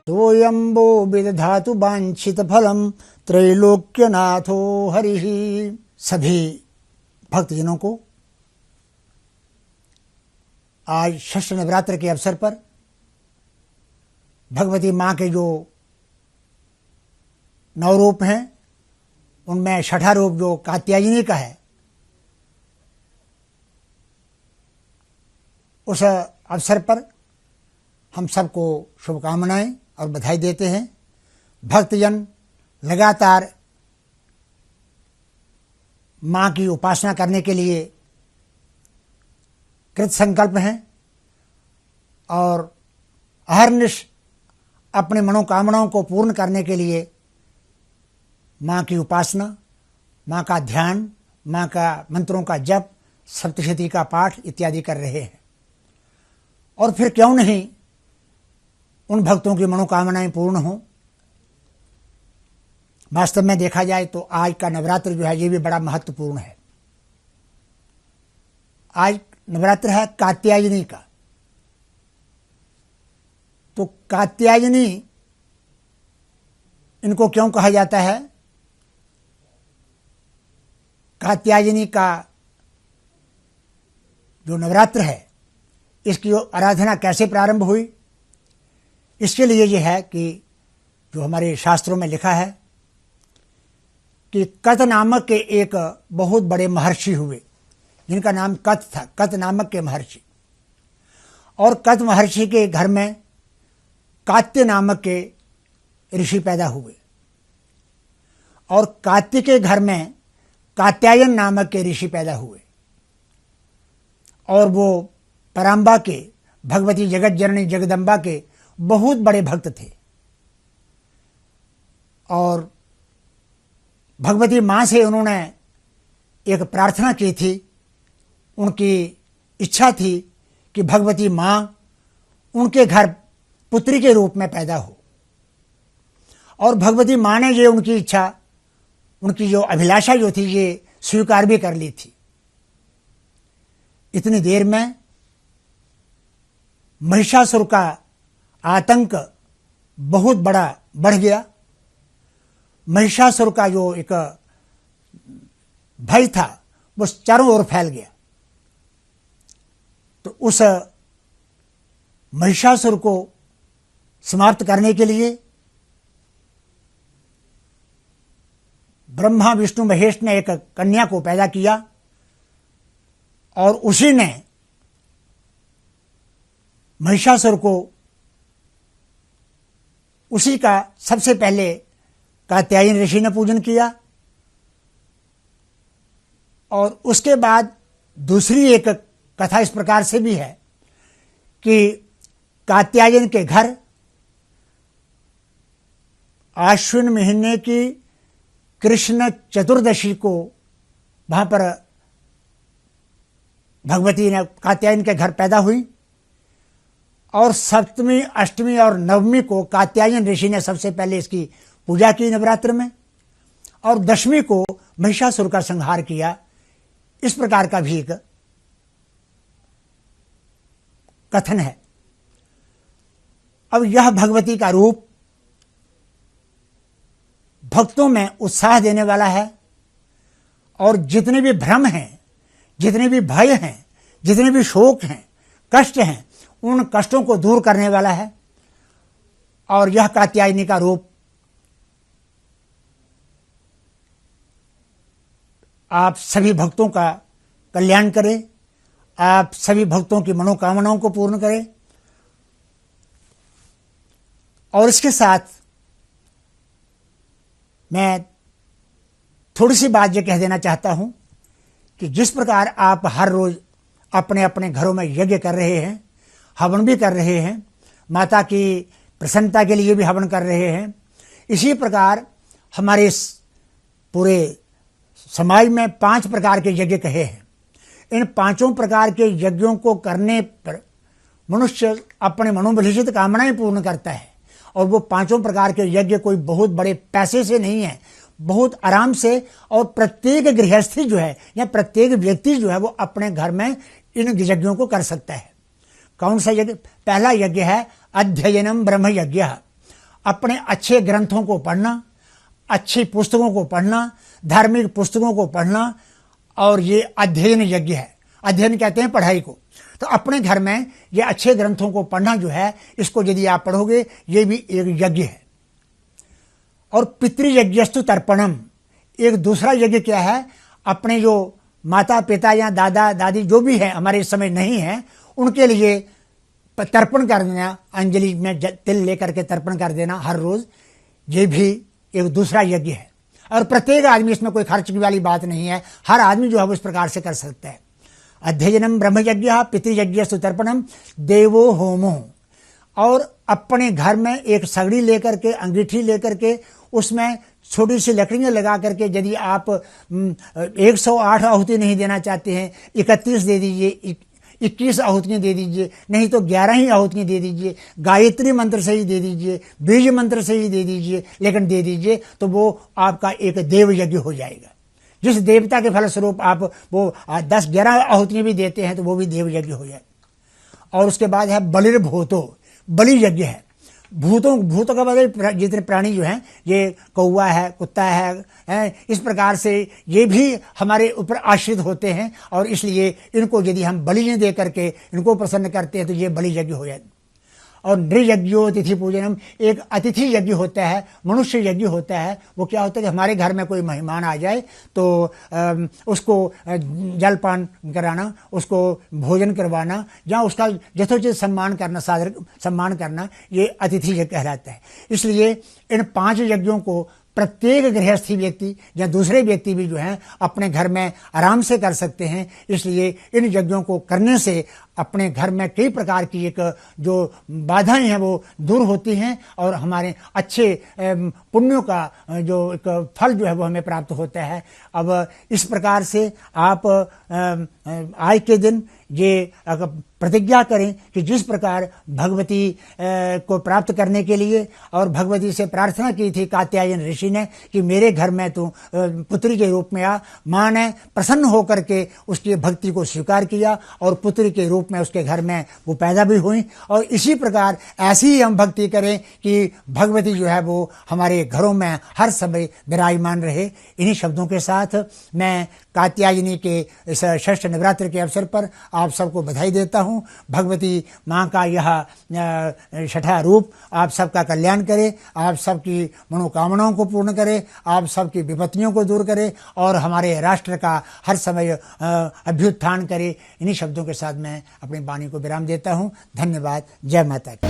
सोऽयंबो विदधातु वांछित फलम त्रैलोक्यनाथो हरिः। सभी भक्तजनों को आज षष्ठ नवरात्र के अवसर पर भगवती माँ के जो 9 रूप हैं उनमें छठा रूप जो कात्यायनी का है, उस अवसर पर हम सबको शुभकामनाएं और बधाई देते हैं। भक्तजन लगातार माँ की उपासना करने के लिए कृत संकल्प हैं और अहर्निश अपने मनोकामनाओं को पूर्ण करने के लिए माँ की उपासना, माँ का ध्यान, माँ का मंत्रों का जप, सप्तशती का पाठ इत्यादि कर रहे हैं। और फिर क्यों नहीं उन भक्तों की मनोकामनाएं पूर्ण हों। वास्तव में देखा जाए तो आज का नवरात्र जो है ये भी बड़ा महत्वपूर्ण है। आज नवरात्र है कात्यायनी का। तो कात्यायनी इनको क्यों कहा जाता है? कात्यायनी का जो नवरात्र है इसकी आराधना कैसे प्रारंभ हुई, इसके लिए यह है कि जो हमारे शास्त्रों में लिखा है कि कत नामक के एक बहुत बड़े महर्षि हुए जिनका नाम कत था, कत नामक के महर्षि। और कत महर्षि के घर में कात्य नामक के ऋषि पैदा हुए और कात्य के घर में कात्यायन नामक के ऋषि पैदा हुए और वो पराम्बा के, भगवती जगत जननी जगदम्बा के बहुत बड़े भक्त थे। और भगवती माँ से उन्होंने एक प्रार्थना की थी, उनकी इच्छा थी कि भगवती माँ उनके घर पुत्री के रूप में पैदा हो। और भगवती माँ ने ये उनकी इच्छा, उनकी जो अभिलाषा जो थी ये स्वीकार भी कर ली थी। इतनी देर में महिषासुर का आतंक बहुत बड़ा बढ़ गया। महिषासुर का जो एक भय था वो चारों ओर फैल गया। तो उस महिषासुर को समाप्त करने के लिए ब्रह्मा विष्णु महेश ने एक कन्या को पैदा किया और उसी ने महिषासुर को, उसी का सबसे पहले कात्यायन ऋषि ने पूजन किया। और उसके बाद दूसरी एक कथा इस प्रकार से भी है कि कात्यायन के घर आश्विन महीने की कृष्ण चतुर्दशी को वहां पर भगवती ने कात्यायन के घर पैदा हुई और सप्तमी, अष्टमी और नवमी को कात्यायन ऋषि ने सबसे पहले इसकी पूजा की नवरात्र में और दशमी को महिषासुर का संहार किया। इस प्रकार का भी एक कथन है। अब यह भगवती का रूप भक्तों में उत्साह देने वाला है और जितने भी भ्रम हैं, जितने भी भय हैं, जितने भी शोक हैं, कष्ट हैं, उन कष्टों को दूर करने वाला है। और यह कात्यायनी का रूप आप सभी भक्तों का कल्याण करे, आप सभी भक्तों की मनोकामनाओं को पूर्ण करे। और इसके साथ मैं थोड़ी सी बात ये कह देना चाहता हूं कि जिस प्रकार आप हर रोज अपने अपने घरों में यज्ञ कर रहे हैं, हवन भी कर रहे हैं, माता की प्रसन्नता के लिए भी हवन कर रहे हैं, इसी प्रकार हमारे पूरे समाज में 5 प्रकार के यज्ञ कहे हैं। इन 5 प्रकार के यज्ञों को करने पर मनुष्य अपने मनोभिलाषित कामनाएं पूर्ण करता है। और वो 5 प्रकार के यज्ञ कोई बहुत बड़े पैसे से नहीं है, बहुत आराम से। और प्रत्येक गृहस्थी जो है या प्रत्येक व्यक्ति जो है वो अपने घर में इन यज्ञों को कर सकता है। कौन सा यज्ञ? पहला यज्ञ है अध्ययनम ब्रह्म यज्ञ। अपने अच्छे ग्रंथों को पढ़ना, अच्छी पुस्तकों को पढ़ना, धार्मिक पुस्तकों को पढ़ना, और ये अध्ययन यज्ञ है। अध्ययन कहते हैं पढ़ाई को। तो अपने घर में ये अच्छे ग्रंथों को पढ़ना जो है, इसको यदि आप पढ़ोगे, ये भी एक यज्ञ है। और पितृयज्ञस्तु तर्पणम, एक दूसरा यज्ञ क्या है, अपने जो माता पिता या दादा दादी जो भी है हमारे इस समय नहीं है, उनके लिए तर्पण कर देना, अंजलि में तिल लेकर के तर्पण कर देना हर रोज, ये भी एक दूसरा यज्ञ है। और प्रत्येक आदमी, इसमें कोई खर्च की वाली बात नहीं है, हर आदमी जो है वो इस प्रकार से कर सकता है। अध्ययनम ब्रह्मयज्ञ पितृयज्ञस्तु तर्पणम देवो होमो। और अपने घर में एक सगड़ी लेकर के, अंगीठी लेकर के, उसमें छोटी सी लकड़ियां लगा करके, यदि आप 108 आहुति नहीं देना चाहते हैं, 31 दे दीजिए, 21 आहुतियाँ दे दीजिए, नहीं तो 11 ही आहुतियाँ दे दीजिए, गायत्री मंत्र से ही दे दीजिए, बीज मंत्र से ही दे दीजिए, लेकिन दे दीजिए, तो वो आपका एक देव यज्ञ हो जाएगा। जिस देवता के फलस्वरूप आप वो 10-11 आहुतियाँ भी देते हैं, तो वो भी देव यज्ञ हो जाए। और उसके बाद है बलिर्भूतो, बलि यज्ञ है। भूतों का मतलब जितने प्राणी जो हैं, ये कौवा है, कुत्ता है, इस प्रकार से ये भी हमारे ऊपर आश्रित होते हैं, और इसलिए इनको यदि हम बलि दे करके इनको प्रसन्न करते हैं, तो ये बलि यज्ञ हो जाए। और नृयज्ञो अतिथि पूजनम, एक अतिथि यज्ञ होता है, मनुष्य यज्ञ होता है। वो क्या होता है कि हमारे घर में कोई मेहमान आ जाए तो उसको जलपान कराना, उसको भोजन करवाना, या उसका यथोचित सम्मान करना, सादर सम्मान करना, ये अतिथि यज्ञ कहलाता है। इसलिए इन 5 यज्ञों को प्रत्येक गृहस्थी व्यक्ति या दूसरे व्यक्ति भी जो हैं अपने घर में आराम से कर सकते हैं। इसलिए इन यज्ञों को करने से अपने घर में कई प्रकार की एक जो बाधाएं हैं वो दूर होती हैं, और हमारे अच्छे पुण्यों का जो एक फल जो है वो हमें प्राप्त होता है। अब इस प्रकार से आप आज के दिन ये प्रतिज्ञा करें कि जिस प्रकार भगवती को प्राप्त करने के लिए और भगवती से प्रार्थना की थी कात्यायन ऋषि ने कि मेरे घर में तू पुत्री के रूप में आ, माँ ने प्रसन्न होकर के उसकी भक्ति को स्वीकार किया और पुत्री के रूप में उसके घर में वो पैदा भी हुई। और इसी प्रकार ऐसी ही हम भक्ति करें कि भगवती जो है वो हमारे घरों में हर समय विराजमान रहे। इन्हीं शब्दों के साथ मैं कात्यायनी के इस षष्ठ नवरात्र के अवसर पर आप सबको बधाई देता हूँ। भगवती माँ का यह छठा रूप आप सबका कल्याण करे, आप सबकी मनोकामनाओं को पूर्ण करे, आप सबकी विपत्तियों को दूर करे और हमारे राष्ट्र का हर समय अभ्युत्थान करे। इन्हीं शब्दों के साथ मैं अपनी वाणी को विराम देता हूँ। धन्यवाद। जय माता की।